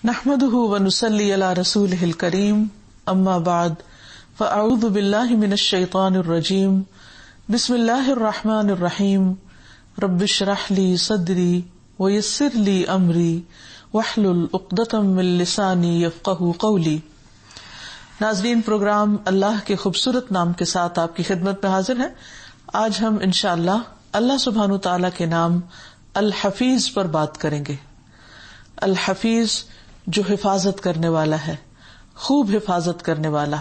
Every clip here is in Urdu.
نحمده ونصلي على رسوله الكريم اما بعد فاعوذ بالله من الشيطان الرجيم بسم الله الرحمن الرحيم رب اشرح لي صدري ويسر لي امري واحلل عقدة من لساني يفقهوا قولي۔ ناظرین، پروگرام اللہ کے خوبصورت نام کے ساتھ آپ کی خدمت میں حاضر ہے۔ آج ہم انشاءاللہ اللہ سبحانہ تعالیٰ کے نام الحفیظ پر بات کریں گے۔ الحفیظ جو حفاظت کرنے والا ہے، خوب حفاظت کرنے والا۔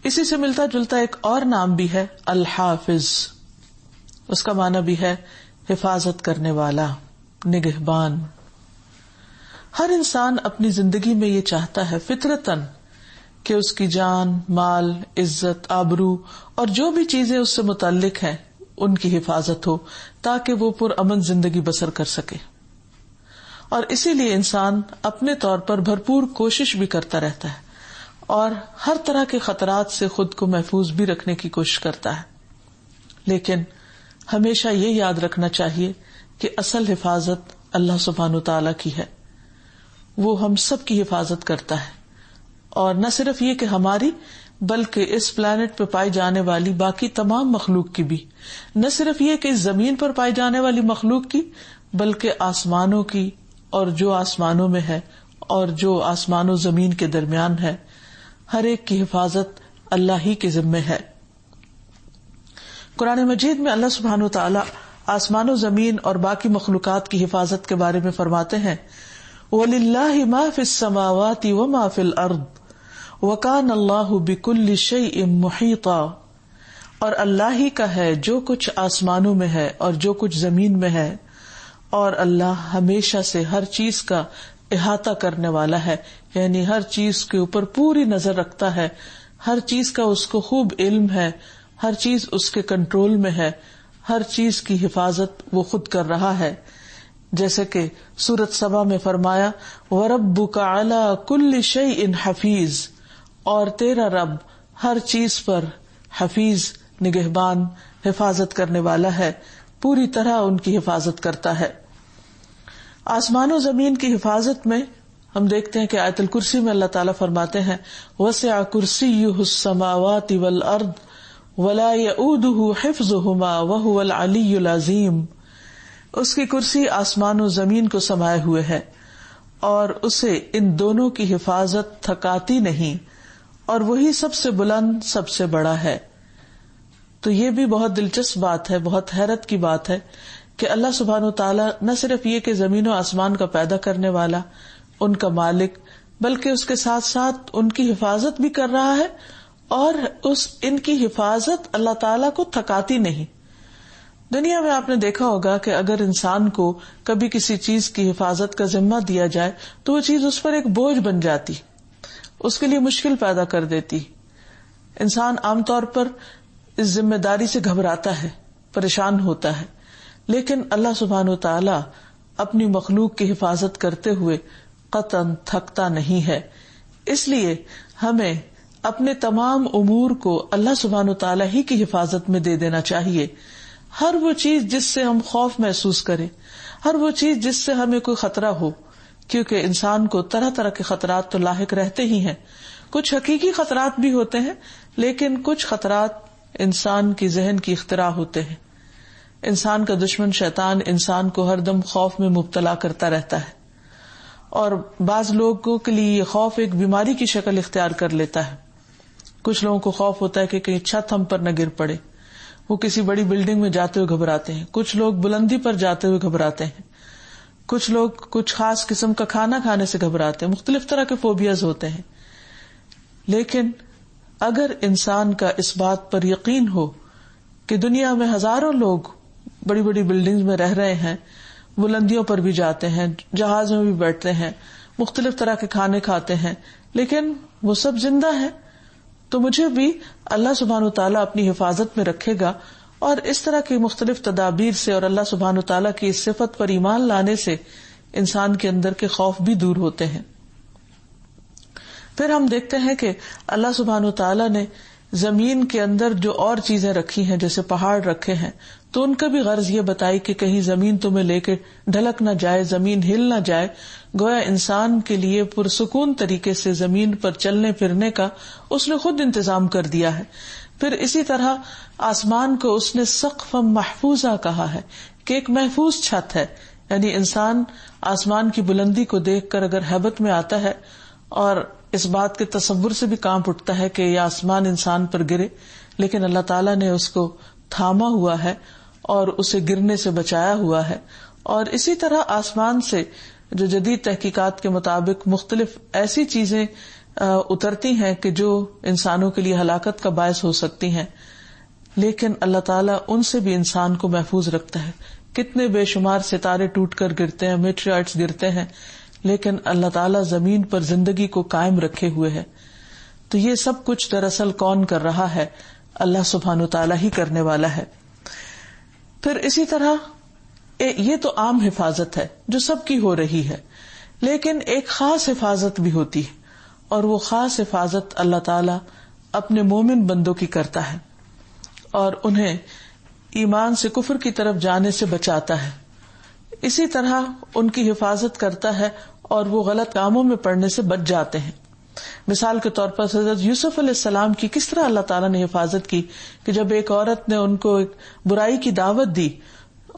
اسی سے ملتا جلتا ایک اور نام بھی ہے الحافظ، اس کا معنی بھی ہے حفاظت کرنے والا، نگہبان۔ ہر انسان اپنی زندگی میں یہ چاہتا ہے فطرتاً کہ اس کی جان، مال، عزت، آبرو اور جو بھی چیزیں اس سے متعلق ہیں ان کی حفاظت ہو تاکہ وہ پرامن زندگی بسر کر سکے، اور اسی لیے انسان اپنے طور پر بھرپور کوشش بھی کرتا رہتا ہے اور ہر طرح کے خطرات سے خود کو محفوظ بھی رکھنے کی کوشش کرتا ہے۔ لیکن ہمیشہ یہ یاد رکھنا چاہیے کہ اصل حفاظت اللہ سبحانہ تعالیٰ کی ہے، وہ ہم سب کی حفاظت کرتا ہے، اور نہ صرف یہ کہ ہماری بلکہ اس پلانٹ پہ پائی جانے والی باقی تمام مخلوق کی بھی، نہ صرف یہ کہ اس زمین پر پائی جانے والی مخلوق کی بلکہ آسمانوں کی، اور جو آسمانوں میں ہے اور جو آسمان و زمین کے درمیان ہے، ہر ایک کی حفاظت اللہ ہی کے ذمے ہے۔ قرآن مجید میں اللہ سبحانہ وتعالی آسمان و زمین اور باقی مخلوقات کی حفاظت کے بارے میں فرماتے ہیں وَلِلَّهِ مَا فِي السَّمَاوَاتِ وَمَا فِي الْأَرْضِ وَكَانَ اللَّهُ بِكُلِّ شَيْءٍ مُحِيطًا، اور اللہ ہی کا ہے جو کچھ آسمانوں میں ہے اور جو کچھ زمین میں ہے، اور اللہ ہمیشہ سے ہر چیز کا احاطہ کرنے والا ہے، یعنی ہر چیز کے اوپر پوری نظر رکھتا ہے، ہر چیز کا اس کو خوب علم ہے، ہر چیز اس کے کنٹرول میں ہے، ہر چیز کی حفاظت وہ خود کر رہا ہے۔ جیسے کہ سورۃ سبا میں فرمایا وَرَبُّكَ عَلَى كُلِّ شَيْءٍ حَفِيظٌ، اور تیرا رب ہر چیز پر حفیظ، نگہبان، حفاظت کرنے والا ہے، پوری طرح ان کی حفاظت کرتا ہے۔ آسمان و زمین کی حفاظت میں ہم دیکھتے ہیں کہ آیت الکرسی میں اللہ تعالیٰ فرماتے ہیں وَسِعَ كُرْسِيُّهُ السَّمَاوَاتِ وَالْأَرْضِ وَلَا يَئُودُهُ حِفْظُهُمَا وَهُوَ الْعَلِيُّ الْعَظِيمُ، اس کی کرسی آسمان و زمین کو سمائے ہوئے ہے اور اسے ان دونوں کی حفاظت تھکاتی نہیں، اور وہی سب سے بلند، سب سے بڑا ہے۔ تو یہ بھی بہت دلچسپ بات ہے، بہت حیرت کی بات ہے کہ اللہ سبحانہ وتعالی نہ صرف یہ کہ زمین و آسمان کا پیدا کرنے والا، ان کا مالک، بلکہ اس کے ساتھ ساتھ ان کی حفاظت بھی کر رہا ہے، اور ان کی حفاظت اللہ تعالیٰ کو تھکاتی نہیں۔ دنیا میں آپ نے دیکھا ہوگا کہ اگر انسان کو کبھی کسی چیز کی حفاظت کا ذمہ دیا جائے تو وہ چیز اس پر ایک بوجھ بن جاتی، اس کے لیے مشکل پیدا کر دیتی۔ انسان عام طور پر اس ذمہ داری سے گھبراتا ہے، پریشان ہوتا ہے، لیکن اللہ سبحانہ وتعالی اپنی مخلوق کی حفاظت کرتے ہوئے قطعاً تھکتا نہیں ہے۔ اس لیے ہمیں اپنے تمام امور کو اللہ سبحانہ وتعالی ہی کی حفاظت میں دے دینا چاہیے۔ ہر وہ چیز جس سے ہم خوف محسوس کریں، ہر وہ چیز جس سے ہمیں کوئی خطرہ ہو، کیونکہ انسان کو طرح طرح کے خطرات تو لاحق رہتے ہی ہیں، کچھ حقیقی خطرات بھی ہوتے ہیں لیکن کچھ خطرات انسان کی ذہن کی اختراع ہوتے ہیں۔ انسان کا دشمن شیطان انسان کو ہر دم خوف میں مبتلا کرتا رہتا ہے، اور بعض لوگوں کے لیے یہ خوف ایک بیماری کی شکل اختیار کر لیتا ہے۔ کچھ لوگوں کو خوف ہوتا ہے کہ کہیں چھت ہم پر نہ گر پڑے، وہ کسی بڑی بلڈنگ میں جاتے ہوئے گھبراتے ہیں، کچھ لوگ بلندی پر جاتے ہوئے گھبراتے ہیں، کچھ لوگ کچھ خاص قسم کا کھانا کھانے سے گھبراتے ہیں، مختلف طرح کے فوبیاز ہوتے ہیں۔ لیکن اگر انسان کا اس بات پر یقین ہو کہ دنیا میں ہزاروں لوگ بڑی بڑی بلڈنگز میں رہ رہے ہیں، بلندیوں پر بھی جاتے ہیں، جہازوں میں بھی بیٹھتے ہیں، مختلف طرح کے کھانے کھاتے ہیں، لیکن وہ سب زندہ ہیں، تو مجھے بھی اللہ سبحانہ وتعالیٰ اپنی حفاظت میں رکھے گا، اور اس طرح کی مختلف تدابیر سے اور اللہ سبحانہ وتعالیٰ کی اس صفت پر ایمان لانے سے انسان کے اندر کے خوف بھی دور ہوتے ہیں۔ پھر ہم دیکھتے ہیں کہ اللہ سبحانہ وتعالیٰ نے زمین کے اندر جو اور چیزیں رکھی ہیں، جیسے پہاڑ رکھے ہیں، تو ان کا بھی غرض یہ بتائی کہ کہیں زمین تمہیں لے کے ڈھلک نہ جائے، زمین ہل نہ جائے. گویا انسان کے لیے پرسکون طریقے سے زمین پر چلنے پھرنے کا اس نے خود انتظام کر دیا ہے. پھر اسی طرح آسمان کو اس نے سقفا محفوظہ کہا ہے کہ ایک محفوظ چھت ہے. یعنی انسان آسمان کی بلندی کو دیکھ کر اگر ہیبت میں آتا ہے اور اس بات کے تصور سے بھی کانپ اٹھتا ہے کہ یہ آسمان انسان پر گرے، لیکن اللہ تعالیٰ نے اس کو تھاما ہوا ہے اور اسے گرنے سے بچایا ہوا ہے. اور اسی طرح آسمان سے جو جدید تحقیقات کے مطابق مختلف ایسی چیزیں اترتی ہیں کہ جو انسانوں کے لیے ہلاکت کا باعث ہو سکتی ہیں، لیکن اللہ تعالیٰ ان سے بھی انسان کو محفوظ رکھتا ہے. کتنے بے شمار ستارے ٹوٹ کر گرتے ہیں، میٹرائٹس گرتے ہیں، لیکن اللہ تعالیٰ زمین پر زندگی کو قائم رکھے ہوئے ہے. تو یہ سب کچھ دراصل کون کر رہا ہے؟ اللہ سبحانہ وتعالیٰ ہی کرنے والا ہے. پھر اسی طرح یہ تو عام حفاظت ہے جو سب کی ہو رہی ہے، لیکن ایک خاص حفاظت بھی ہوتی ہے، اور وہ خاص حفاظت اللہ تعالیٰ اپنے مومن بندوں کی کرتا ہے اور انہیں ایمان سے کفر کی طرف جانے سے بچاتا ہے. اسی طرح ان کی حفاظت کرتا ہے اور وہ غلط کاموں میں پڑنے سے بچ جاتے ہیں. مثال کے طور پر حضرت یوسف علیہ السلام کی کس طرح اللہ تعالیٰ نے حفاظت کی کہ جب ایک عورت نے ان کو ایک برائی کی دعوت دی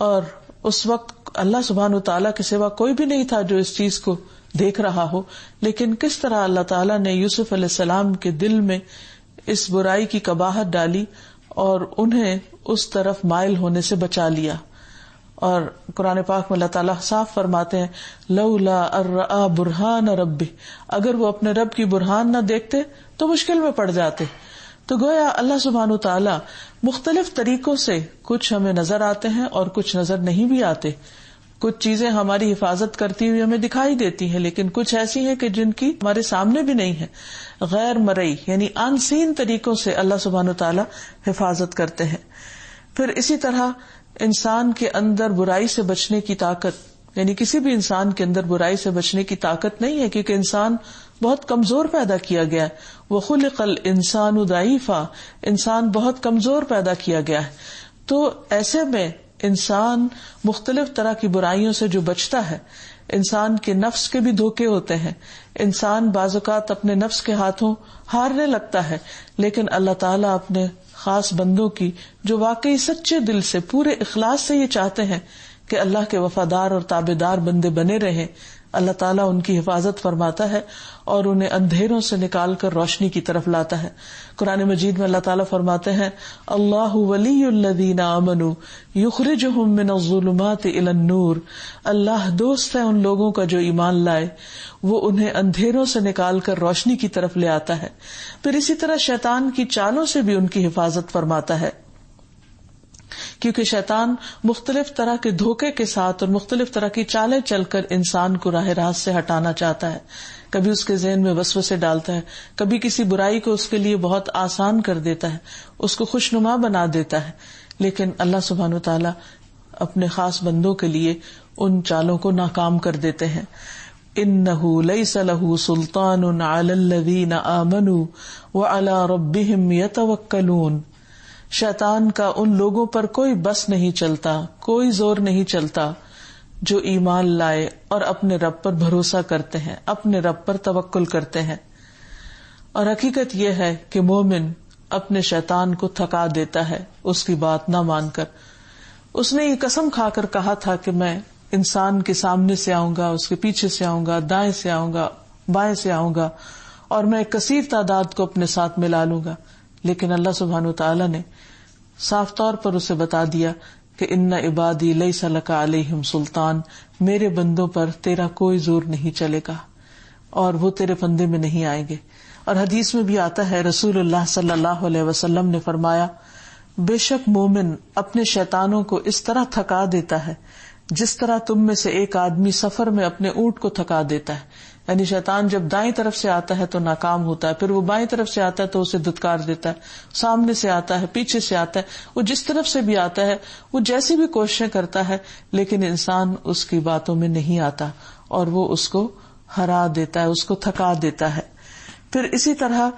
اور اس وقت اللہ سبحانہ وتعالیٰ کے سوا کوئی بھی نہیں تھا جو اس چیز کو دیکھ رہا ہو، لیکن کس طرح اللہ تعالیٰ نے یوسف علیہ السلام کے دل میں اس برائی کی قباحت ڈالی اور انہیں اس طرف مائل ہونے سے بچا لیا. اور قرآن پاک میں اللہ تعالیٰ صاف فرماتے ہیں لولا ارآ برہان ربی، اگر وہ اپنے رب کی برہان نہ دیکھتے تو مشکل میں پڑ جاتے. تو گویا اللہ سبحانہ وتعالیٰ مختلف طریقوں سے کچھ ہمیں نظر آتے ہیں اور کچھ نظر نہیں بھی آتے. کچھ چیزیں ہماری حفاظت کرتی ہوئی ہمیں دکھائی دیتی ہیں، لیکن کچھ ایسی ہیں کہ جن کی ہمارے سامنے بھی نہیں ہے. غیر مرئی یعنی ان سین طریقوں سے اللہ سبحانہ وتعالیٰ حفاظت کرتے ہیں. پھر اسی طرح انسان کے اندر برائی سے بچنے کی طاقت، یعنی کسی بھی انسان کے اندر برائی سے بچنے کی طاقت نہیں ہے، کیونکہ انسان بہت کمزور پیدا کیا گیا ہے. وَخُلِقَ الْإِنسَانُ ضَعِيفًا، انسان بہت کمزور پیدا کیا گیا ہے. تو ایسے میں انسان مختلف طرح کی برائیوں سے جو بچتا ہے، انسان کے نفس کے بھی دھوکے ہوتے ہیں. انسان بعض اوقات اپنے نفس کے ہاتھوں ہارنے لگتا ہے، لیکن اللہ تعالیٰ اپنے خاص بندوں کی جو واقعی سچے دل سے پورے اخلاص سے یہ چاہتے ہیں کہ اللہ کے وفادار اور تابعدار بندے بنے رہیں، اللہ تعالیٰ ان کی حفاظت فرماتا ہے اور انہیں اندھیروں سے نکال کر روشنی کی طرف لاتا ہے. قرآن مجید میں اللہ تعالیٰ فرماتے ہیں اللہ ولی الذین آمنوا یخرجہم من الظلمات الی النور، اللہ دوست ہے ان لوگوں کا جو ایمان لائے، وہ انہیں اندھیروں سے نکال کر روشنی کی طرف لے آتا ہے. پھر اسی طرح شیطان کی چالوں سے بھی ان کی حفاظت فرماتا ہے، کیونکہ شیطان مختلف طرح کے دھوکے کے ساتھ اور مختلف طرح کی چالیں چل کر انسان کو راہ راست سے ہٹانا چاہتا ہے. کبھی اس کے ذہن میں وسوسے ڈالتا ہے، کبھی کسی برائی کو اس کے لیے بہت آسان کر دیتا ہے، اس کو خوشنما بنا دیتا ہے. لیکن اللہ سبحانہ وتعالیٰ اپنے خاص بندوں کے لیے ان چالوں کو ناکام کر دیتے ہیں. انہ لیس لہ سلطان علی الذین آمنوا وعلی ربہم یتوکلون، شیطان کا ان لوگوں پر کوئی بس نہیں چلتا، کوئی زور نہیں چلتا جو ایمان لائے اور اپنے رب پر بھروسہ کرتے ہیں، اپنے رب پر توکل کرتے ہیں. اور حقیقت یہ ہے کہ مومن اپنے شیطان کو تھکا دیتا ہے اس کی بات نہ مان کر. اس نے یہ قسم کھا کر کہا تھا کہ میں انسان کے سامنے سے آؤں گا، اس کے پیچھے سے آؤں گا، دائیں سے آؤں گا، بائیں سے آؤں گا، اور میں ایک کثیر تعداد کو اپنے ساتھ ملا لوں گا. لیکن اللہ سبحانہ وتعالیٰ نے صاف طور پر اسے بتا دیا کہ ان عبادی لیس لک علیہم سلطان، میرے بندوں پر تیرا کوئی زور نہیں چلے گا اور وہ تیرے پندے میں نہیں آئیں گے. اور حدیث میں بھی آتا ہے، رسول اللہ صلی اللہ علیہ وسلم نے فرمایا بے شک مومن اپنے شیطانوں کو اس طرح تھکا دیتا ہے جس طرح تم میں سے ایک آدمی سفر میں اپنے اونٹ کو تھکا دیتا ہے. یعنی شیطان جب دائیں طرف سے آتا ہے تو ناکام ہوتا ہے، پھر وہ بائیں طرف سے آتا ہے تو اسے دھتکار دیتا ہے، سامنے سے آتا ہے، پیچھے سے آتا ہے، وہ جس طرف سے بھی آتا ہے، وہ جیسی بھی کوششیں کرتا ہے، لیکن انسان اس کی باتوں میں نہیں آتا اور وہ اس کو ہرا دیتا ہے، اس کو تھکا دیتا ہے. پھر اسی طرح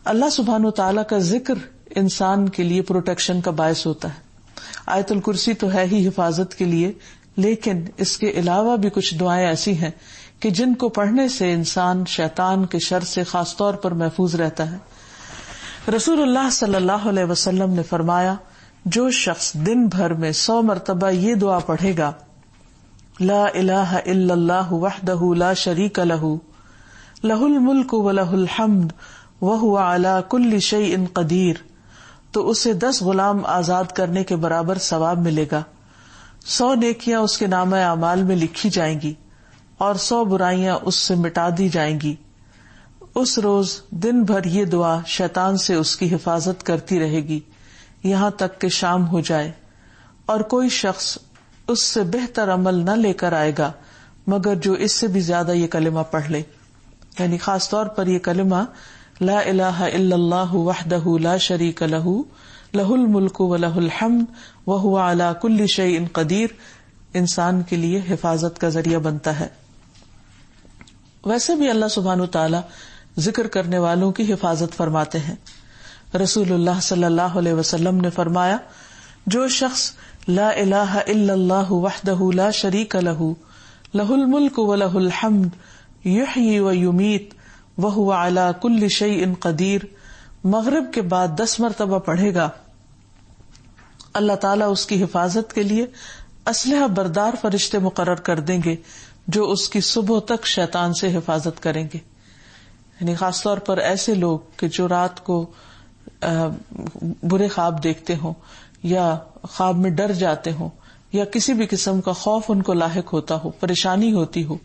اللہ سبحانہ و تعالیٰ کا ذکر انسان کے لیے پروٹیکشن کا باعث ہوتا ہے. آیت الکرسی تو ہے ہی حفاظت کے لیے، لیکن اس کے علاوہ بھی کچھ دعائیں ایسی ہیں کہ جن کو پڑھنے سے انسان شیطان کے شر سے خاص طور پر محفوظ رہتا ہے۔ رسول اللہ صلی اللہ علیہ وسلم نے فرمایا، جو شخص دن بھر میں 100 مرتبہ یہ دعا پڑھے گا، لا الہ الا اللہ وحدہ لا شریک لہ لہ الملک ولہ الحمد وہو علی کل شیء قدیر، تو اسے 10 غلام آزاد کرنے کے برابر ثواب ملے گا، 100 نیکیاں اس کے نامہ اعمال میں لکھی جائیں گی اور 100 برائیاں اس سے مٹا دی جائیں گی۔ اس روز دن بھر یہ دعا شیطان سے اس کی حفاظت کرتی رہے گی یہاں تک کہ شام ہو جائے، اور کوئی شخص اس سے بہتر عمل نہ لے کر آئے گا مگر جو اس سے بھی زیادہ یہ کلمہ پڑھ لے، یعنی خاص طور پر یہ کلمہ لا الہ الا اللہ وحدہ لا شریک لہ لہ الملک ولہ الحمد وہو علی کل شیء قدیر انسان کے لیے حفاظت کا ذریعہ بنتا ہے۔ ویسے بھی اللہ سبحانہ تعالی ذکر کرنے والوں کی حفاظت فرماتے ہیں۔ رسول اللہ صلی اللہ علیہ وسلم نے فرمایا، جو شخص لا الہ الا اللہ وحدہ لا شریک لہ لہ الملک ولہ الحمد یحیی و یمیت وہو علی کل شیء قدیر مغرب کے بعد 10 مرتبہ پڑھے گا، اللہ تعالیٰ اس کی حفاظت کے لیے اسلحہ بردار فرشتے مقرر کر دیں گے جو اس کی صبح تک شیطان سے حفاظت کریں گے۔ یعنی خاص طور پر ایسے لوگ کہ جو رات کو برے خواب دیکھتے ہوں یا خواب میں ڈر جاتے ہوں یا کسی بھی قسم کا خوف ان کو لاحق ہوتا ہو، پریشانی ہوتی ہو،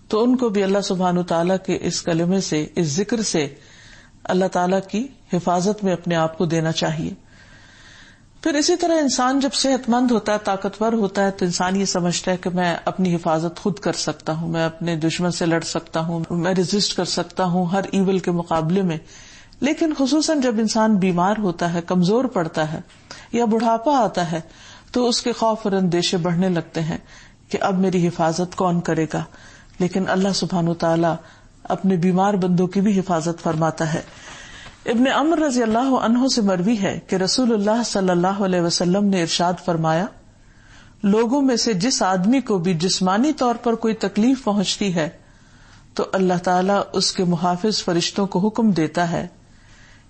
تو ان کو بھی اللہ سبحانہ تعالیٰ کے اس کلمے سے، اس ذکر سے اللہ تعالیٰ کی حفاظت میں اپنے آپ کو دینا چاہیے۔ پھر اسی طرح انسان جب صحت مند ہوتا ہے، طاقتور ہوتا ہے، تو انسان یہ سمجھتا ہے کہ میں اپنی حفاظت خود کر سکتا ہوں، میں اپنے دشمن سے لڑ سکتا ہوں، میں ریزسٹ کر سکتا ہوں ہر ایول کے مقابلے میں۔ لیکن خصوصاً جب انسان بیمار ہوتا ہے، کمزور پڑتا ہے یا بڑھاپا آتا ہے، تو اس کے خوف اور اندیشے بڑھنے لگتے ہیں کہ اب میری حفاظت کون کرے گا۔ لیکن اللہ سبحانہ تعالیٰ اپنے بیمار بندوں کی بھی حفاظت فرماتا ہے۔ ابن عمر رضی اللہ عنہ سے مروی ہے کہ رسول اللہ صلی اللہ علیہ وسلم نے ارشاد فرمایا، لوگوں میں سے جس آدمی کو بھی جسمانی طور پر کوئی تکلیف پہنچتی ہے تو اللہ تعالیٰ اس کے محافظ فرشتوں کو حکم دیتا ہے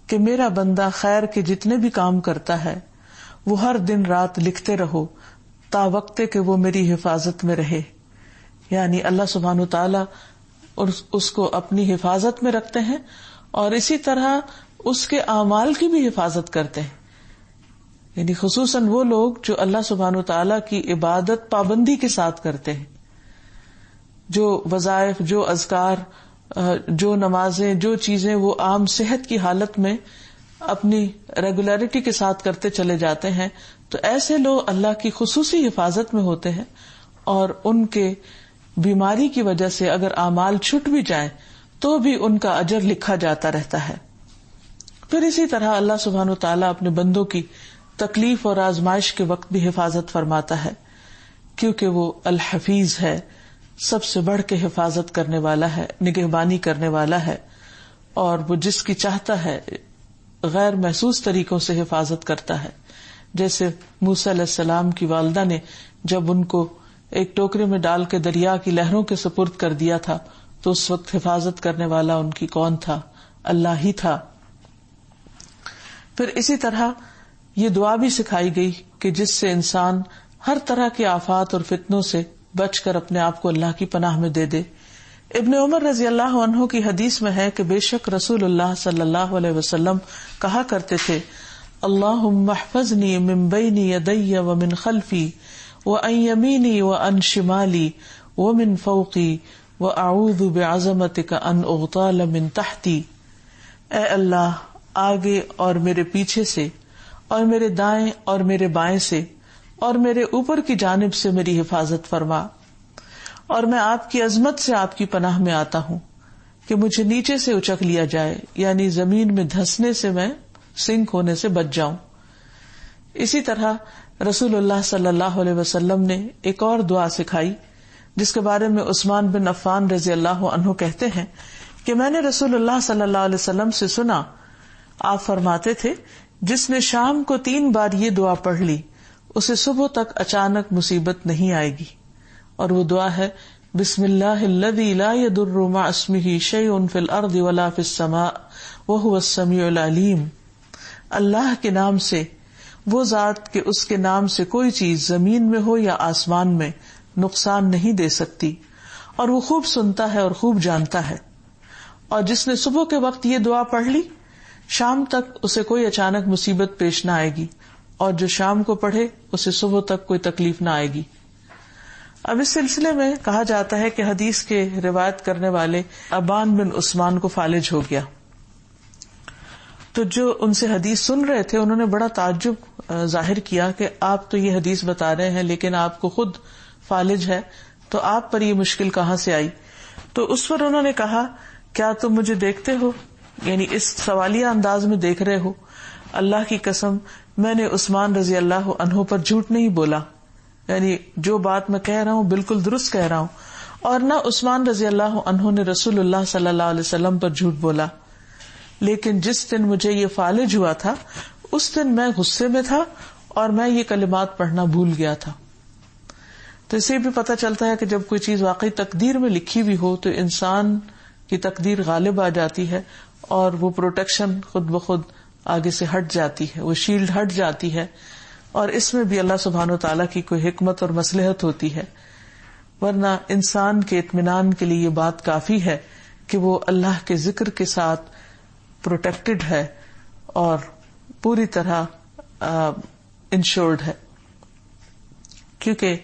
کہ میرا بندہ خیر کے جتنے بھی کام کرتا ہے وہ ہر دن رات لکھتے رہو تا وقت کہ وہ میری حفاظت میں رہے۔ یعنی اللہ سبحانہ تعالیٰ اس کو اپنی حفاظت میں رکھتے ہیں اور اسی طرح اس کے اعمال کی بھی حفاظت کرتے ہیں۔ یعنی خصوصاً وہ لوگ جو اللہ سبحانہ تعالیٰ کی عبادت پابندی کے ساتھ کرتے ہیں، جو وظائف، جو اذکار، جو نمازیں، جو چیزیں وہ عام صحت کی حالت میں اپنی ریگولیرٹی کے ساتھ کرتے چلے جاتے ہیں، تو ایسے لوگ اللہ کی خصوصی حفاظت میں ہوتے ہیں، اور ان کے بیماری کی وجہ سے اگر اعمال چھٹ بھی جائیں تو بھی ان کا اجر لکھا جاتا رہتا ہے۔ پھر اسی طرح اللہ سبحانہ تعالیٰ اپنے بندوں کی تکلیف اور آزمائش کے وقت بھی حفاظت فرماتا ہے، کیونکہ وہ الحفیظ ہے، سب سے بڑھ کے حفاظت کرنے والا ہے، نگہبانی کرنے والا ہے، اور وہ جس کی چاہتا ہے غیر محسوس طریقوں سے حفاظت کرتا ہے۔ جیسے موسیٰ علیہ السلام کی والدہ نے جب ان کو ایک ٹوکرے میں ڈال کے دریا کی لہروں کے سپرد کر دیا تھا تو اس وقت حفاظت کرنے والا ان کی کون تھا؟ اللہ ہی تھا۔ پھر اسی طرح یہ دعا بھی سکھائی گئی کہ جس سے انسان ہر طرح کے آفات اور فتنوں سے بچ کر اپنے آپ کو اللہ کی پناہ میں دے دے۔ ابن عمر رضی اللہ عنہ کی حدیث میں ہے کہ بے شک رسول اللہ صلی اللہ علیہ وسلم کہا کرتے تھے، اللہم احفظنی من بین یدی ومن خلفی وعن یمینی وعن شمالی ومن فوقی وَأَعُوذُ بِعَظَمَتِكَ أَنْ أُغْتَالَ مِنْ تَحْتِي، اے اللہ آگے اور میرے پیچھے سے اور میرے دائیں اور میرے بائیں سے اور میرے اوپر کی جانب سے میری حفاظت فرما، اور میں آپ کی عظمت سے آپ کی پناہ میں آتا ہوں کہ مجھے نیچے سے اچک لیا جائے، یعنی زمین میں دھنسنے سے میں سنک ہونے سے بچ جاؤں۔ اسی طرح رسول اللہ صلی اللہ علیہ وسلم نے ایک اور دعا سکھائی جس کے بارے میں عثمان بن عفان رضی اللہ عنہ کہتے ہیں کہ میں نے رسول اللہ صلی اللہ علیہ وسلم سے سنا، آپ فرماتے تھے، جس نے شام کو 3 بار یہ دعا پڑھ لی اسے صبح تک اچانک مصیبت نہیں آئے گی. اور وہ دعا ہے بسم اللہ الذی لا یضر مع اسمہ شیء فی الارض ولا فی السماء وہو السمیع العلیم. اللہ کے نام سے، وہ ذات کہ اس کے نام سے کوئی چیز زمین میں ہو یا آسمان میں نقصان نہیں دے سکتی، اور وہ خوب سنتا ہے اور خوب جانتا ہے. اور جس نے صبح کے وقت یہ دعا پڑھ لی، شام تک اسے کوئی اچانک مصیبت پیش نہ آئے گی، اور جو شام کو پڑھے اسے صبح تک کوئی تکلیف نہ آئے گی. اب اس سلسلے میں کہا جاتا ہے کہ حدیث کے روایت کرنے والے ابان بن عثمان کو فالج ہو گیا. تو جو ان سے حدیث سن رہے تھے انہوں نے بڑا تعجب ظاہر کیا کہ آپ تو یہ حدیث بتا رہے ہیں لیکن آپ کو خود فالج ہے، تو آپ پر یہ مشکل کہاں سے آئی؟ تو اس پر انہوں نے کہا کیا تم مجھے دیکھتے ہو، یعنی اس سوالیہ انداز میں دیکھ رہے ہو؟ اللہ کی قسم میں نے عثمان رضی اللہ عنہ پر جھوٹ نہیں بولا، یعنی جو بات میں کہہ رہا ہوں بالکل درست کہہ رہا ہوں، اور نہ عثمان رضی اللہ عنہ نے رسول اللہ صلی اللہ علیہ وسلم پر جھوٹ بولا. لیکن جس دن مجھے یہ فالج ہوا تھا اس دن میں غصے میں تھا اور میں یہ کلمات پڑھنا بھول گیا تھا. تو اسے بھی پتہ چلتا ہے کہ جب کوئی چیز واقعی تقدیر میں لکھی ہوئی ہو تو انسان کی تقدیر غالب آ جاتی ہے اور وہ پروٹیکشن خود بخود آگے سے ہٹ جاتی ہے، وہ شیلڈ ہٹ جاتی ہے، اور اس میں بھی اللہ سبحانہ و تعالیٰ کی کوئی حکمت اور مصلحت ہوتی ہے. ورنہ انسان کے اطمینان کے لیے یہ بات کافی ہے کہ وہ اللہ کے ذکر کے ساتھ پروٹیکٹڈ ہے اور پوری طرح انشورڈ ہے. کیونکہ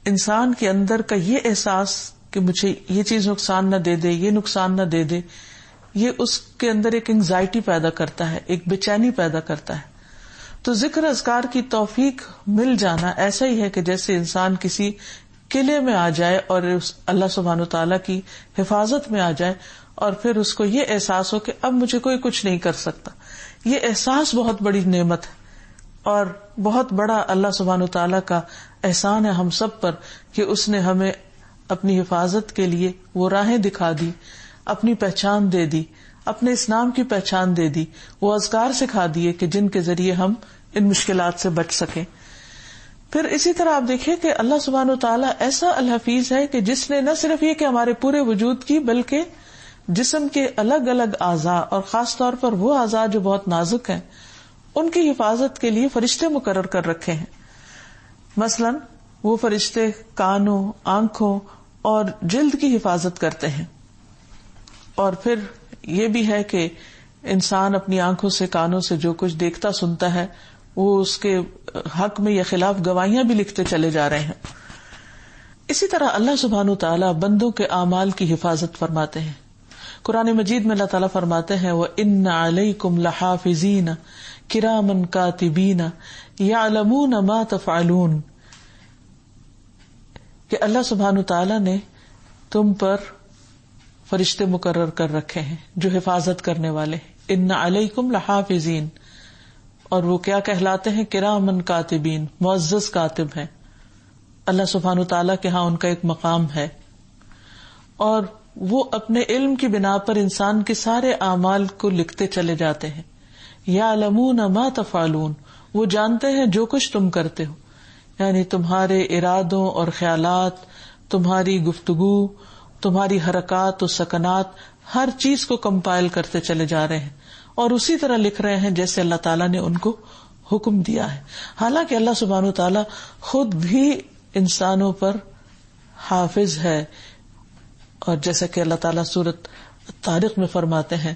انسان کے اندر کا یہ احساس کہ مجھے یہ چیز نقصان نہ دے دے، یہ نقصان نہ دے دے، یہ اس کے اندر ایک انگزائٹی پیدا کرتا ہے، ایک بے چینی پیدا کرتا ہے. تو ذکر اذکار کی توفیق مل جانا ایسا ہی ہے کہ جیسے انسان کسی قلعے میں آ جائے اور اللہ سبحانہ وتعالی کی حفاظت میں آ جائے اور پھر اس کو یہ احساس ہو کہ اب مجھے کوئی کچھ نہیں کر سکتا. یہ احساس بہت بڑی نعمت ہے اور بہت بڑا اللہ سبحانہ وتعالی کا احسان ہے ہم سب پر کہ اس نے ہمیں اپنی حفاظت کے لیے وہ راہیں دکھا دی، اپنی پہچان دے دی، اپنے اس نام کی پہچان دے دی، وہ اذکار سکھا دیے کہ جن کے ذریعے ہم ان مشکلات سے بچ سکیں. پھر اسی طرح آپ دیکھیں کہ اللہ سبحانہ وتعالی ایسا الحفیظ ہے کہ جس نے نہ صرف یہ کہ ہمارے پورے وجود کی بلکہ جسم کے الگ الگ اعضاء اور خاص طور پر وہ اعضاء جو بہت نازک ہیں ان کی حفاظت کے لیے فرشتے مقرر کر رکھے ہیں. مثلاً وہ فرشتے کانوں، آنکھوں اور جلد کی حفاظت کرتے ہیں. اور پھر یہ بھی ہے کہ انسان اپنی آنکھوں سے، کانوں سے جو کچھ دیکھتا سنتا ہے وہ اس کے حق میں یا خلاف گواہیاں بھی لکھتے چلے جا رہے ہیں. اسی طرح اللہ سبحانہ وتعالی بندوں کے اعمال کی حفاظت فرماتے ہیں. قرآن مجید میں اللہ تعالیٰ فرماتے ہیں وَإِنَّ عَلَيْكُمْ لَحَافِظِينَ كِرَامًا كَاتِبِينَ يَعْلَمُونَ مَا تَفْعَلُونَ، کہ اللہ سبحانہ وتعالیٰ نے تم پر فرشتے مقرر کر رکھے ہیں جو حفاظت کرنے والے ہیں. ان علیکم لحافظین، اور وہ کیا کہلاتے ہیں؟ کرامن کاتبین، معزز کاتب ہیں. اللہ سبحانہ وتعالیٰ کے ہاں ان کا ایک مقام ہے، اور وہ اپنے علم کی بنا پر انسان کے سارے اعمال کو لکھتے چلے جاتے ہیں. یعلمون ما تفعلون، وہ جانتے ہیں جو کچھ تم کرتے ہو، یعنی تمہارے ارادوں اور خیالات، تمہاری گفتگو، تمہاری حرکات و سکنات، ہر چیز کو کمپائل کرتے چلے جا رہے ہیں اور اسی طرح لکھ رہے ہیں جیسے اللہ تعالیٰ نے ان کو حکم دیا ہے. حالانکہ اللہ سبحانہ وتعالیٰ خود بھی انسانوں پر حافظ ہے، اور جیسا کہ اللہ تعالیٰ سورۃ طارق میں فرماتے ہیں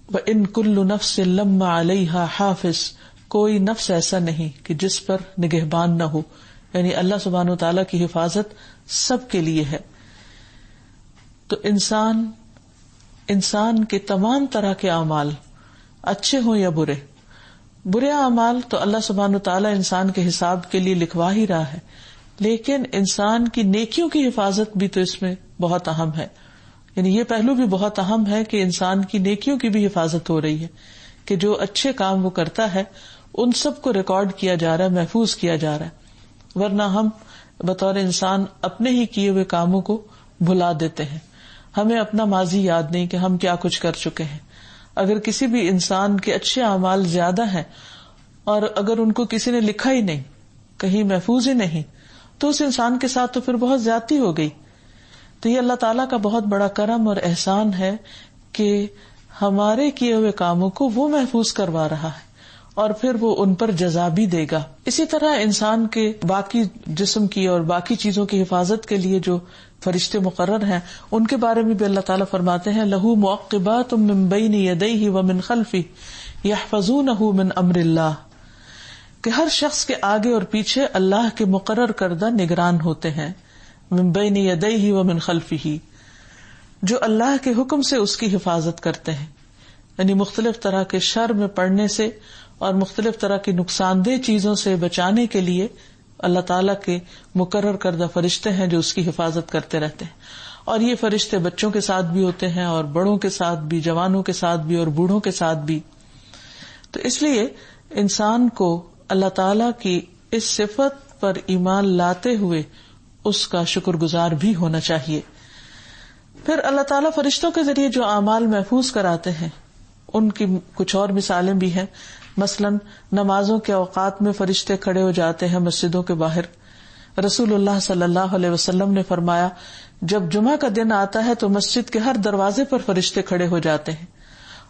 وَإِن كُلُّ نَفْسٍ لَمَّا عَلَيْهَا حَافِظٌ، کوئی نفس ایسا نہیں کہ جس پر نگہبان نہ ہو، یعنی اللہ سبحانہ وتعالیٰ کی حفاظت سب کے لیے ہے. تو انسان کے تمام طرح کے اعمال اچھے ہوں یا برے اعمال تو اللہ سبحانہ وتعالیٰ انسان کے حساب کے لیے لکھوا ہی رہا ہے، لیکن انسان کی نیکیوں کی حفاظت بھی تو اس میں بہت اہم ہے. یعنی یہ پہلو بھی بہت اہم ہے کہ انسان کی نیکیوں کی بھی حفاظت ہو رہی ہے، کہ جو اچھے کام وہ کرتا ہے ان سب کو ریکارڈ کیا جا رہا ہے، محفوظ کیا جا رہا ہے. ورنہ ہم بطور انسان اپنے ہی کیے ہوئے کاموں کو بھلا دیتے ہیں، ہمیں اپنا ماضی یاد نہیں کہ ہم کیا کچھ کر چکے ہیں. اگر کسی بھی انسان کے اچھے اعمال زیادہ ہیں اور اگر ان کو کسی نے لکھا ہی نہیں, کہیں محفوظ ہی نہیں, تو اس انسان کے ساتھ تو پھر بہت زیادتی ہو گئی. تو یہ اللہ تعالیٰ کا بہت بڑا کرم اور احسان ہے کہ ہمارے کیے ہوئے کاموں کو وہ محفوظ کروا رہا ہے اور پھر وہ ان پر جزا بھی دے گا. اسی طرح انسان کے باقی جسم کی اور باقی چیزوں کی حفاظت کے لیے جو فرشتے مقرر ہیں, ان کے بارے میں بھی اللہ تعالیٰ فرماتے ہیں لَهُ مُعَقِّبَاتٌ مِّن بَيْنِ يَدَيْهِ وَمِن خَلْفِهِ يَحْفَظُونَهُ مِنْ أَمْرِ اللَّهِ, کہ ہر شخص کے آگے اور پیچھے اللہ کے مقرر کردہ نگران ہوتے ہیں. مِن بَيْنِ يَدَيْهِ وَمِن خَلْفِهِ, جو اللہ کے حکم سے اس کی حفاظت کرتے ہیں, یعنی مختلف طرح کے شر میں پڑنے سے اور مختلف طرح کی نقصان دہ چیزوں سے بچانے کے لیے اللہ تعالیٰ کے مقرر کردہ فرشتے ہیں جو اس کی حفاظت کرتے رہتے ہیں. اور یہ فرشتے بچوں کے ساتھ بھی ہوتے ہیں اور بڑوں کے ساتھ بھی, جوانوں کے ساتھ بھی اور بوڑھوں کے ساتھ بھی. تو اس لیے انسان کو اللہ تعالیٰ کی اس صفت پر ایمان لاتے ہوئے اس کا شکر گزار بھی ہونا چاہیے. پھر اللہ تعالیٰ فرشتوں کے ذریعے جو اعمال محفوظ کراتے ہیں ان کی کچھ اور مثالیں بھی ہیں. مثلاً نمازوں کے اوقات میں فرشتے کھڑے ہو جاتے ہیں مسجدوں کے باہر. رسول اللہ صلی اللہ علیہ وسلم نے فرمایا جب جمعہ کا دن آتا ہے تو مسجد کے ہر دروازے پر فرشتے کھڑے ہو جاتے ہیں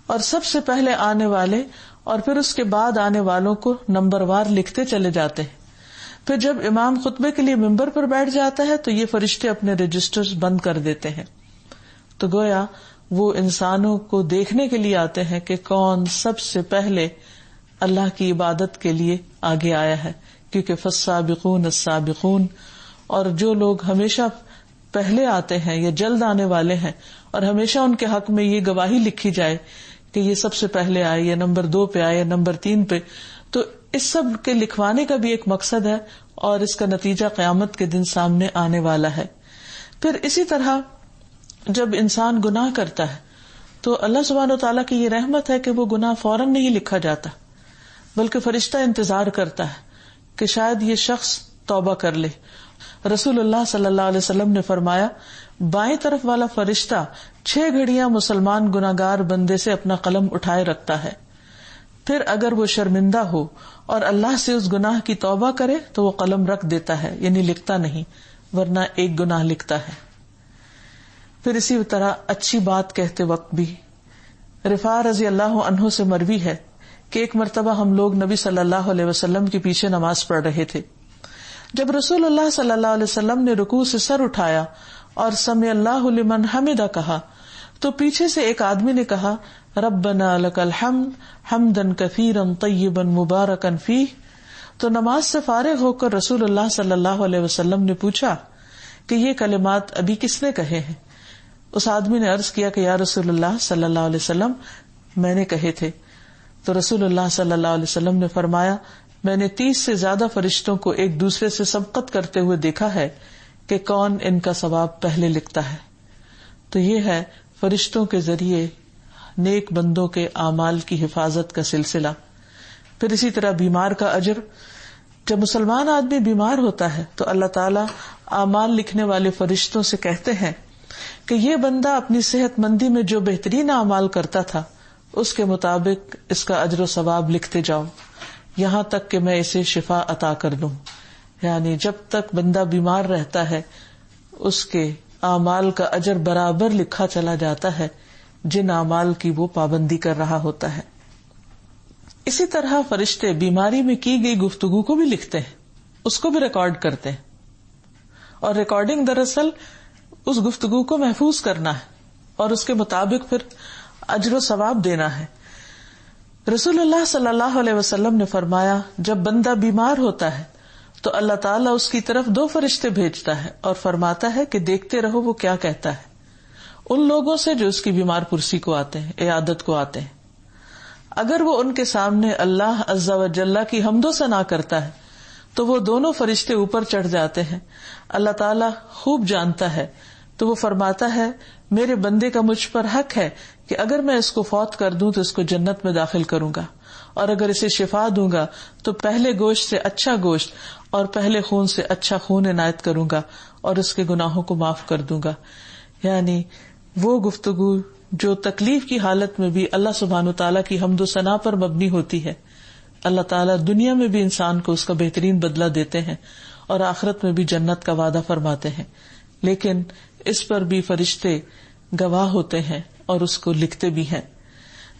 اور سب سے پہلے آنے والے اور پھر اس کے بعد آنے والوں کو نمبر وار لکھتے چلے جاتے ہیں. پھر جب امام خطبے کے لیے ممبر پر بیٹھ جاتا ہے تو یہ فرشتے اپنے رجسٹرز بند کر دیتے ہیں. تو گویا وہ انسانوں کو دیکھنے کے لیے آتے ہیں کہ کون سب سے پہلے اللہ کی عبادت کے لیے آگے آیا ہے, کیونکہ فالسابقون السابقون, اور جو لوگ ہمیشہ پہلے آتے ہیں یا جلد آنے والے ہیں اور ہمیشہ ان کے حق میں یہ گواہی لکھی جائے کہ یہ سب سے پہلے آئے یا نمبر 2 پہ آئے یا نمبر 3 پہ, تو اس سب کے لکھوانے کا بھی ایک مقصد ہے اور اس کا نتیجہ قیامت کے دن سامنے آنے والا ہے. پھر اسی طرح جب انسان گناہ کرتا ہے تو اللہ سبحانہ و تعالیٰ کی یہ رحمت ہے کہ وہ گناہ فوراً نہیں لکھا جاتا, بلکہ فرشتہ انتظار کرتا ہے کہ شاید یہ شخص توبہ کر لے. رسول اللہ صلی اللہ علیہ وسلم نے فرمایا بائیں طرف والا فرشتہ 6 گھڑیاں مسلمان گناہگار بندے سے اپنا قلم اٹھائے رکھتا ہے, پھر اگر وہ شرمندہ ہو اور اللہ سے اس گناہ کی توبہ کرے تو وہ قلم رکھ دیتا ہے, یعنی لکھتا نہیں, ورنہ ایک گناہ لکھتا ہے. پھر اسی طرح اچھی بات کہتے وقت بھی رفاع رضی اللہ عنہ سے مروی ہے کہ ایک مرتبہ ہم لوگ نبی صلی اللہ علیہ وسلم کے پیچھے نماز پڑھ رہے تھے. جب رسول اللہ صلی اللہ علیہ وسلم نے رکوع سے سر اٹھایا اور سمع اللہ لمن حمدہ کہا تو پیچھے سے ایک آدمی نے کہا ربنا لک الحمد حمدا کثیرا طیبا مبارکا فیہ. تو نماز سے فارغ ہو کر رسول اللہ صلی اللہ علیہ وسلم نے پوچھا کہ یہ کلمات ابھی کس نے کہے ہیں؟ اس آدمی نے عرض کیا کہ یا رسول اللہ صلی اللہ علیہ وسلم میں نے کہے تھے. تو رسول اللہ صلی اللہ علیہ وسلم نے فرمایا میں نے 30 سے زیادہ فرشتوں کو ایک دوسرے سے سبقت کرتے ہوئے دیکھا ہے کہ کون ان کا ثواب پہلے لکھتا ہے. تو یہ ہے فرشتوں کے ذریعے نیک بندوں کے اعمال کی حفاظت کا سلسلہ. پھر اسی طرح بیمار کا اجر. جب مسلمان آدمی بیمار ہوتا ہے تو اللہ تعالیٰ اعمال لکھنے والے فرشتوں سے کہتے ہیں کہ یہ بندہ اپنی صحت مندی میں جو بہترین اعمال کرتا تھا اس کے مطابق اس کا اجر و ثواب لکھتے جاؤ یہاں تک کہ میں اسے شفا عطا کر دوں. یعنی جب تک بندہ بیمار رہتا ہے اس کے اعمال کا اجر برابر لکھا چلا جاتا ہے جن اعمال کی وہ پابندی کر رہا ہوتا ہے. اسی طرح فرشتے بیماری میں کی گئی گفتگو کو بھی لکھتے ہیں, اس کو بھی ریکارڈ کرتے ہیں, اور ریکارڈنگ دراصل اس گفتگو کو محفوظ کرنا ہے اور اس کے مطابق پھر اجر و ثواب دینا ہے. رسول اللہ صلی اللہ علیہ وسلم نے فرمایا جب بندہ بیمار ہوتا ہے تو اللہ تعالیٰ اس کی طرف 2 فرشتے بھیجتا ہے اور فرماتا ہے کہ دیکھتے رہو وہ کیا کہتا ہے ان لوگوں سے جو اس کی بیمار پرسی کو آتے ہیں, عیادت کو آتے ہیں. اگر وہ ان کے سامنے اللہ عز و جل کی حمد و ثنا کرتا ہے تو وہ دونوں فرشتے اوپر چڑھ جاتے ہیں. اللہ تعالیٰ خوب جانتا ہے تو وہ فرماتا ہے میرے بندے کا مجھ پر حق ہے کہ اگر میں اس کو فوت کر دوں تو اس کو جنت میں داخل کروں گا, اور اگر اسے شفا دوں گا تو پہلے گوشت سے اچھا گوشت اور پہلے خون سے اچھا خون عنایت کروں گا اور اس کے گناہوں کو معاف کر دوں گا. یعنی وہ گفتگو جو تکلیف کی حالت میں بھی اللہ سبحانہ وتعالیٰ کی حمد و ثنا پر مبنی ہوتی ہے اللہ تعالیٰ دنیا میں بھی انسان کو اس کا بہترین بدلہ دیتے ہیں اور آخرت میں بھی جنت کا وعدہ فرماتے ہیں، لیکن اس پر بھی فرشتے گواہ ہوتے ہیں اور اس کو لکھتے بھی ہیں۔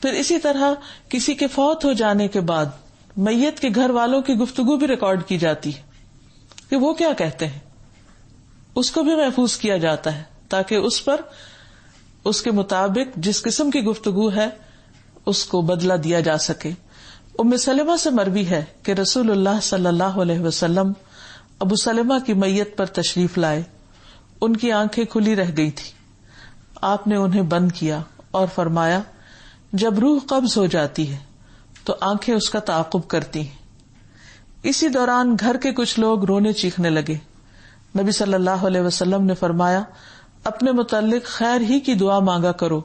پھر اسی طرح کسی کے فوت ہو جانے کے بعد میت کے گھر والوں کی گفتگو بھی ریکارڈ کی جاتی ہے کہ وہ کیا کہتے ہیں، اس کو بھی محفوظ کیا جاتا ہے تاکہ اس پر اس کے مطابق جس قسم کی گفتگو ہے اس کو بدلہ دیا جا سکے۔ ام سلمہ سے مروی ہے کہ رسول اللہ صلی اللہ علیہ وسلم ابو سلمہ کی میت پر تشریف لائے، ان کی آنکھیں کھلی رہ گئی تھی، آپ نے انہیں بند کیا اور فرمایا جب روح قبض ہو جاتی ہے تو آنکھیں اس کا تعاقب کرتی ہیں۔ اسی دوران گھر کے کچھ لوگ رونے چیخنے لگے، نبی صلی اللہ علیہ وسلم نے فرمایا اپنے متعلق خیر ہی کی دعا مانگا کرو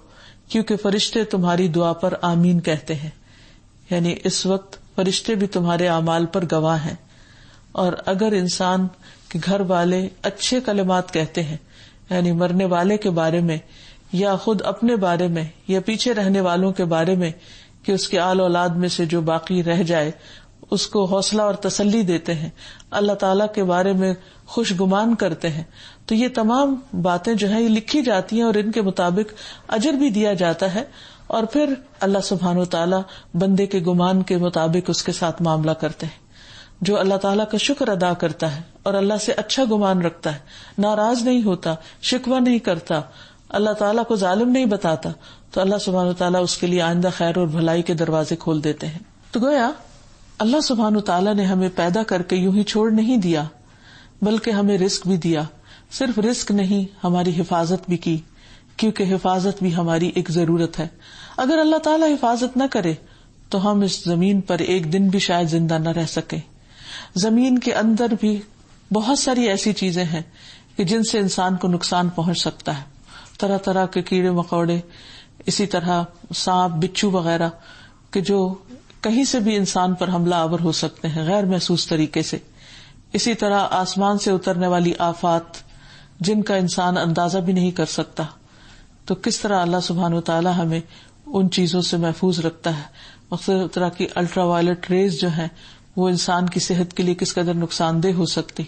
کیونکہ فرشتے تمہاری دعا پر آمین کہتے ہیں، یعنی اس وقت فرشتے بھی تمہارے اعمال پر گواہ ہیں، اور اگر انسان کے گھر والے اچھے کلمات کہتے ہیں، یعنی مرنے والے کے بارے میں یا خود اپنے بارے میں یا پیچھے رہنے والوں کے بارے میں کہ اس کے آل اولاد میں سے جو باقی رہ جائے اس کو حوصلہ اور تسلی دیتے ہیں، اللہ تعالیٰ کے بارے میں خوش گمان کرتے ہیں، تو یہ تمام باتیں جو ہیں یہ لکھی جاتی ہیں اور ان کے مطابق اجر بھی دیا جاتا ہے، اور پھر اللہ سبحانہ وتعالیٰ بندے کے گمان کے مطابق اس کے ساتھ معاملہ کرتے ہیں۔ جو اللہ تعالیٰ کا شکر ادا کرتا ہے اور اللہ سے اچھا گمان رکھتا ہے، ناراض نہیں ہوتا، شکوہ نہیں کرتا، اللہ تعالیٰ کو ظالم نہیں بتاتا، تو اللہ سبحانہ وتعالیٰ اس کے لیے آئندہ خیر اور بھلائی کے دروازے کھول دیتے ہیں۔ تو گویا اللہ سبحانہ وتعالیٰ نے ہمیں پیدا کر کے یوں ہی چھوڑ نہیں دیا، بلکہ ہمیں رزق بھی دیا، صرف رزق نہیں ہماری حفاظت بھی کی، کیونکہ حفاظت بھی ہماری ایک ضرورت ہے۔ اگر اللہ تعالیٰ حفاظت نہ کرے تو ہم اس زمین پر ایک دن بھی شاید زندہ نہ رہ سکیں۔ زمین کے اندر بھی بہت ساری ایسی چیزیں ہیں کہ جن سے انسان کو نقصان پہنچ سکتا ہے، طرح طرح کے کیڑے مکوڑے، اسی طرح سانپ بچھو وغیرہ کہ جو کہیں سے بھی انسان پر حملہ آور ہو سکتے ہیں غیر محسوس طریقے سے، اسی طرح آسمان سے اترنے والی آفات جن کا انسان اندازہ بھی نہیں کر سکتا۔ تو کس طرح اللہ سبحانہ وتعالیٰ ہمیں ان چیزوں سے محفوظ رکھتا ہے، مختلف طرح کی الٹرا وائلٹ ریز جو ہیں وہ انسان کی صحت کے لیے کس قدر نقصان دہ ہو سکتی،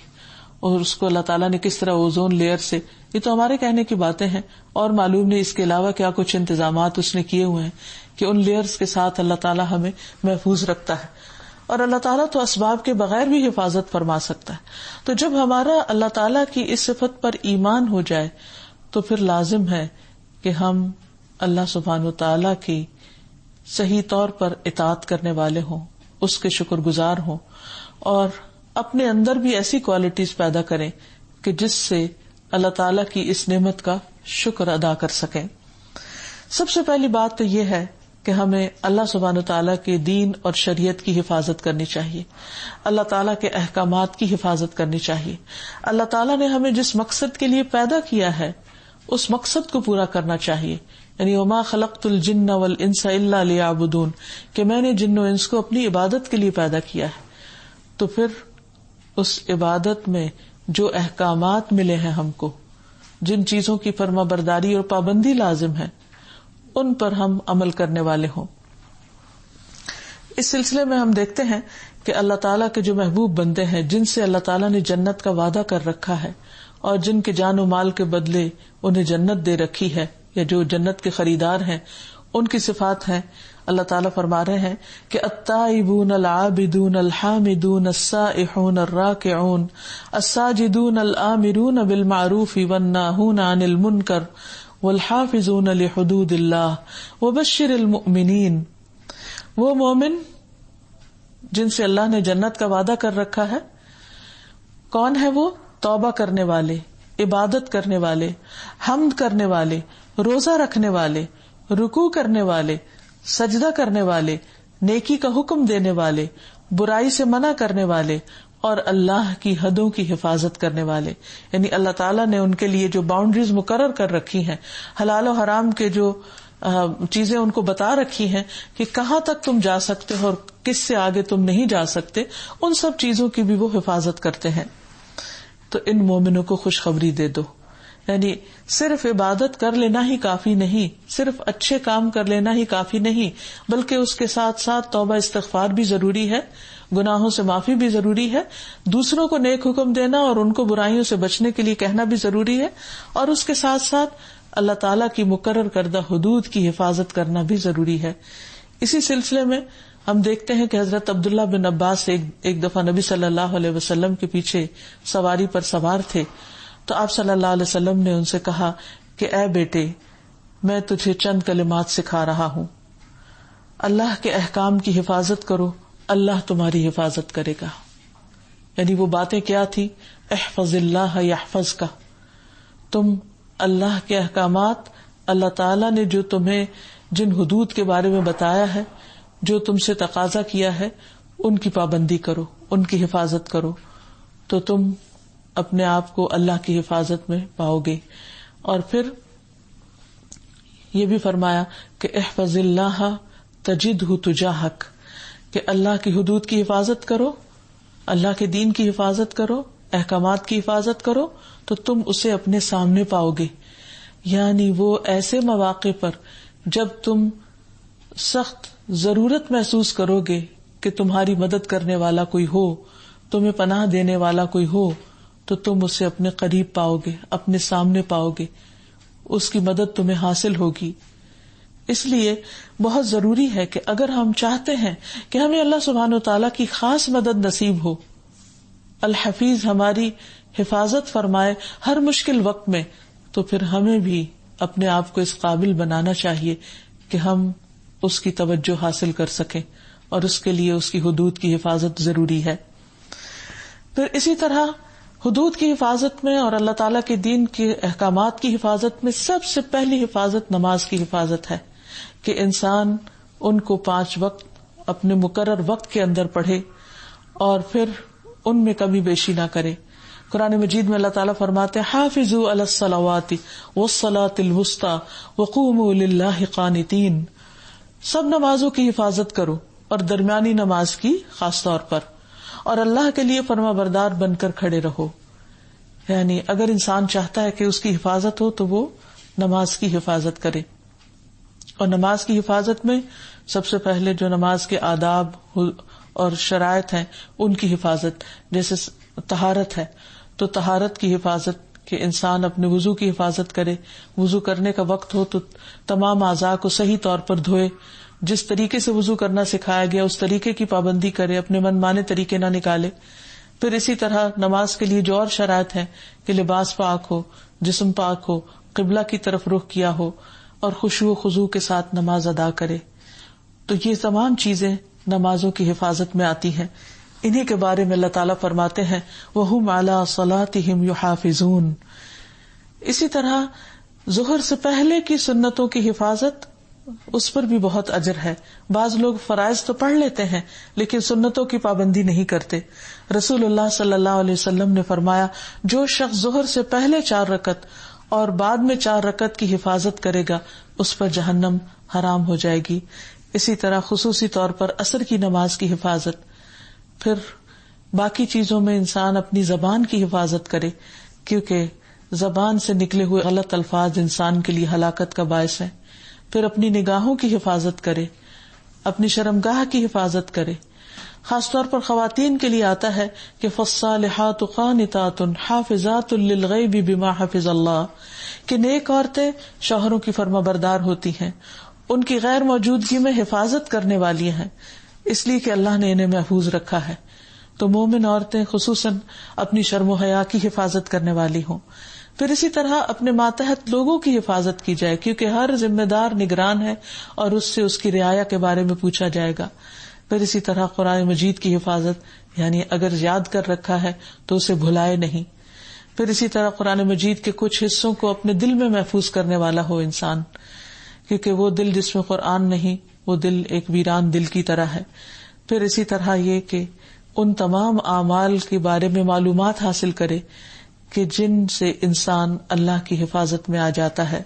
اور اس کو اللہ تعالیٰ نے کس طرح اوزون لیئر سے، یہ تو ہمارے کہنے کی باتیں ہیں اور معلوم نہیں اس کے علاوہ کیا کچھ انتظامات اس نے کیے ہوئے ہیں کہ ان لیئرز کے ساتھ اللہ تعالیٰ ہمیں محفوظ رکھتا ہے، اور اللہ تعالیٰ تو اسباب کے بغیر بھی حفاظت فرما سکتا ہے۔ تو جب ہمارا اللہ تعالیٰ کی اس صفت پر ایمان ہو جائے تو پھر لازم ہے کہ ہم اللہ سبحانہ وتعالیٰ کی صحیح طور پر اطاعت کرنے والے ہوں، اس کے شکر گزار ہوں، اور اپنے اندر بھی ایسی کوالٹیز پیدا کریں کہ جس سے اللہ تعالیٰ کی اس نعمت کا شکر ادا کر سکیں۔ سب سے پہلی بات تو یہ ہے کہ ہمیں اللہ سبحانہ وتعالیٰ کے دین اور شریعت کی حفاظت کرنی چاہیے، اللہ تعالیٰ کے احکامات کی حفاظت کرنی چاہیے۔ اللہ تعالیٰ نے ہمیں جس مقصد کے لیے پیدا کیا ہے اس مقصد کو پورا کرنا چاہیے، یعنی وما خلقت الجن والانس الا لیعبدون، کہ میں نے جن و انس کو اپنی عبادت کے لیے پیدا کیا ہے۔ تو پھر اس عبادت میں جو احکامات ملے ہیں ہم کو، جن چیزوں کی فرما برداری اور پابندی لازم ہے، ان پر ہم عمل کرنے والے ہوں۔ اس سلسلے میں ہم دیکھتے ہیں کہ اللہ تعالیٰ کے جو محبوب بندے ہیں، جن سے اللہ تعالیٰ نے جنت کا وعدہ کر رکھا ہے اور جن کے جان و مال کے بدلے انہیں جنت دے رکھی ہے، یا جو جنت کے خریدار ہیں، ان کی صفات ہیں۔ اللہ تعالیٰ فرما رہے ہیں کہ التائبون العابدون الحامدون السائحون الراکعون الساجدون الآمرون بالمعروف والناہون عن المنکر والحافظون لحدود اللہ وبشر المؤمنین۔ وہ مومن جن سے اللہ نے جنت کا وعدہ کر رکھا ہے، کون ہے وہ؟ توبہ کرنے والے، عبادت کرنے والے، حمد کرنے والے، روزہ رکھنے والے، رکوع کرنے والے، سجدہ کرنے والے، نیکی کا حکم دینے والے، برائی سے منع کرنے والے، اور اللہ کی حدوں کی حفاظت کرنے والے۔ یعنی اللہ تعالیٰ نے ان کے لیے جو باؤنڈریز مقرر کر رکھی ہیں، حلال و حرام کے جو چیزیں ان کو بتا رکھی ہیں کہ کہاں تک تم جا سکتے ہو اور کس سے آگے تم نہیں جا سکتے، ان سب چیزوں کی بھی وہ حفاظت کرتے ہیں۔ تو ان مومنوں کو خوشخبری دے دو، یعنی صرف عبادت کر لینا ہی کافی نہیں، صرف اچھے کام کر لینا ہی کافی نہیں، بلکہ اس کے ساتھ ساتھ توبہ استغفار بھی ضروری ہے، گناہوں سے معافی بھی ضروری ہے، دوسروں کو نیک حکم دینا اور ان کو برائیوں سے بچنے کے لیے کہنا بھی ضروری ہے، اور اس کے ساتھ ساتھ اللہ تعالیٰ کی مقرر کردہ حدود کی حفاظت کرنا بھی ضروری ہے. اسی سلسلے میں ہم دیکھتے ہیں کہ حضرت عبداللہ بن عباس ایک دفعہ نبی صلی اللہ علیہ وسلم کے پیچھے سواری پر سوار تھے، تو آپ صلی اللہ علیہ وسلم نے ان سے کہا کہ اے بیٹے، میں تجھے چند کلمات سکھا رہا ہوں، اللہ کے احکام کی حفاظت کرو، اللہ تمہاری حفاظت کرے گا. یعنی وہ باتیں کیا تھی؟ احفظ اللہ یحفظ کا، تم اللہ کے احکامات، اللہ تعالیٰ نے جو تمہیں جن حدود کے بارے میں بتایا ہے، جو تم سے تقاضا کیا ہے، ان کی پابندی کرو، ان کی حفاظت کرو، تو تم اپنے آپ کو اللہ کی حفاظت میں پاؤ گے. اور پھر یہ بھی فرمایا کہ احفظ اللہ تجدہ تجاہک، کہ اللہ کی حدود کی حفاظت کرو، اللہ کے دین کی حفاظت کرو، احکامات کی حفاظت کرو، تو تم اسے اپنے سامنے پاؤ گے. یعنی وہ ایسے مواقع پر جب تم سخت ضرورت محسوس کرو گے کہ تمہاری مدد کرنے والا کوئی ہو، تمہیں پناہ دینے والا کوئی ہو، تو تم اسے اپنے قریب پاؤ گے، اپنے سامنے پاؤ گے، اس کی مدد تمہیں حاصل ہوگی. اس لیے بہت ضروری ہے کہ اگر ہم چاہتے ہیں کہ ہمیں اللہ سبحانہ وتعالیٰ کی خاص مدد نصیب ہو، الحفیظ ہماری حفاظت فرمائے ہر مشکل وقت میں، تو پھر ہمیں بھی اپنے آپ کو اس قابل بنانا چاہیے کہ ہم اس کی توجہ حاصل کر سکیں، اور اس کے لیے اس کی حدود کی حفاظت ضروری ہے. پھر اسی طرح حدود کی حفاظت میں اور اللہ تعالیٰ کے دین کے احکامات کی حفاظت میں سب سے پہلی حفاظت نماز کی حفاظت ہے، کہ انسان ان کو 5 وقت اپنے مقرر وقت کے اندر پڑھے اور پھر ان میں کمی بیشی نہ کرے. قرآن مجید میں اللہ تعالیٰ فرماتے ہیں حافظوا علی الصلوات والصلاۃ الوسطی وقوموا للہ قانتین، سب نمازوں کی حفاظت کرو اور درمیانی نماز کی خاص طور پر، اور اللہ کے لیے فرما بردار بن کر کھڑے رہو. یعنی اگر انسان چاہتا ہے کہ اس کی حفاظت ہو تو وہ نماز کی حفاظت کرے. اور نماز کی حفاظت میں سب سے پہلے جو نماز کے آداب اور شرائط ہیں ان کی حفاظت، جیسے طہارت ہے تو طہارت کی حفاظت، کہ انسان اپنے وضو کی حفاظت کرے، وضو کرنے کا وقت ہو تو تمام اعضاء کو صحیح طور پر دھوئے، جس طریقے سے وضو کرنا سکھایا گیا اس طریقے کی پابندی کرے، اپنے من مانے طریقے نہ نکالے. پھر اسی طرح نماز کے لیے جو اور شرائط ہیں کہ لباس پاک ہو، جسم پاک ہو، قبلہ کی طرف رخ کیا ہو، اور خشوع و خضوع کے ساتھ نماز ادا کرے. تو یہ تمام چیزیں نمازوں کی حفاظت میں آتی ہیں. انہی کے بارے میں اللہ تعالیٰ فرماتے ہیں وَهُمْ عَلَىٰ صَلَاتِهِمْ يُحَافِظُونَ. اسی طرح ظہر سے پہلے کی سنتوں کی حفاظت، اس پر بھی بہت اجر ہے. بعض لوگ فرائض تو پڑھ لیتے ہیں لیکن سنتوں کی پابندی نہیں کرتے. رسول اللہ صلی اللہ علیہ وسلم نے فرمایا جو شخص ظہر سے پہلے 4 رکعت اور بعد میں 4 رکعت کی حفاظت کرے گا اس پر جہنم حرام ہو جائے گی. اسی طرح خصوصی طور پر عصر کی نماز کی حفاظت. پھر باقی چیزوں میں انسان اپنی زبان کی حفاظت کرے، کیونکہ زبان سے نکلے ہوئے غلط الفاظ انسان کے لیے ہلاکت کا باعث ہیں. پھر اپنی نگاہوں کی حفاظت کرے، اپنی شرمگاہ کی حفاظت کرے. خاص طور پر خواتین کے لیے آتا ہے کہ فالصالحات قانتات حافظات للغیب بما حفظ اللہ، کہ نیک عورتیں شوہروں کی فرما بردار ہوتی ہیں، ان کی غیر موجودگی میں حفاظت کرنے والی ہیں، اس لیے کہ اللہ نے انہیں محفوظ رکھا ہے. تو مومن عورتیں خصوصاً اپنی شرم و حیا کی حفاظت کرنے والی ہوں. پھر اسی طرح اپنے ماتحت لوگوں کی حفاظت کی جائے، کیونکہ ہر ذمہ دار نگران ہے اور اس سے اس کی رعایا کے بارے میں پوچھا جائے گا. پھر اسی طرح قرآن مجید کی حفاظت، یعنی اگر یاد کر رکھا ہے تو اسے بھلائے نہیں. پھر اسی طرح قرآن مجید کے کچھ حصوں کو اپنے دل میں محفوظ کرنے والا ہو انسان، کیونکہ وہ دل جس میں قرآن نہیں وہ دل ایک ویران دل کی طرح ہے. پھر اسی طرح یہ کہ ان تمام اعمال کے بارے میں معلومات حاصل کرے کہ جن سے انسان اللہ کی حفاظت میں آ جاتا ہے.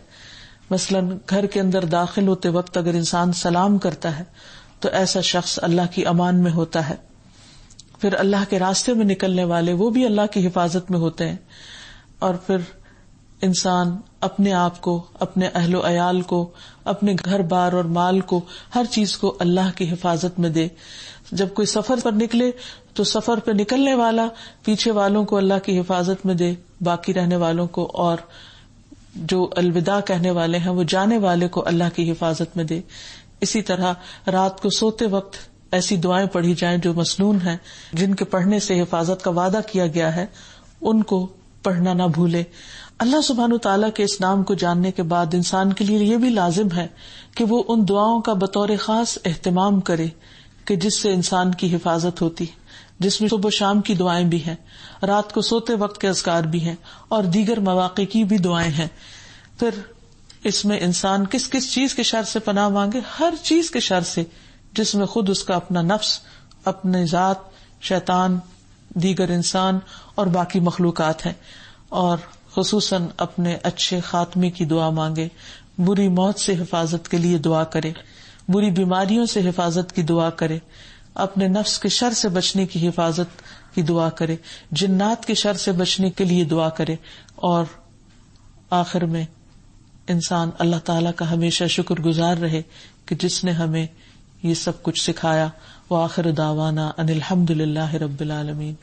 مثلاً گھر کے اندر داخل ہوتے وقت اگر انسان سلام کرتا ہے تو ایسا شخص اللہ کی امان میں ہوتا ہے. پھر اللہ کے راستے میں نکلنے والے وہ بھی اللہ کی حفاظت میں ہوتے ہیں. اور پھر انسان اپنے آپ کو، اپنے اہل و عیال کو، اپنے گھر بار اور مال کو، ہر چیز کو اللہ کی حفاظت میں دے. جب کوئی سفر پر نکلے تو سفر پہ نکلنے والا پیچھے والوں کو اللہ کی حفاظت میں دے، باقی رہنے والوں کو، اور جو الوداع کہنے والے ہیں وہ جانے والے کو اللہ کی حفاظت میں دے. اسی طرح رات کو سوتے وقت ایسی دعائیں پڑھی جائیں جو مسنون ہیں، جن کے پڑھنے سے حفاظت کا وعدہ کیا گیا ہے، ان کو پڑھنا نہ بھولے. اللہ سبحانہ تعالیٰ کے اس نام کو جاننے کے بعد انسان کے لیے یہ بھی لازم ہے کہ وہ ان دعاؤں کا بطور خاص اہتمام کرے کہ جس سے انسان کی حفاظت ہوتی، جس میں صبح و شام کی دعائیں بھی ہیں، رات کو سوتے وقت کے اذکار بھی ہیں، اور دیگر مواقع کی بھی دعائیں ہیں. پھر اس میں انسان کس کس چیز کے شر سے پناہ مانگے؟ ہر چیز کے شر سے، جس میں خود اس کا اپنا نفس، اپنے ذات، شیطان، دیگر انسان اور باقی مخلوقات ہیں. اور خصوصاً اپنے اچھے خاتمے کی دعا مانگے، بری موت سے حفاظت کے لیے دعا کرے، بری بیماریوں سے حفاظت کی دعا کرے، اپنے نفس کے شر سے بچنے کی حفاظت کی دعا کرے، جنات کے شر سے بچنے کے لیے دعا کرے، اور آخر میں انسان اللہ تعالیٰ کا ہمیشہ شکر گزار رہے کہ جس نے ہمیں یہ سب کچھ سکھایا. وآخر دعوانا ان الحمد للہ رب العالمین.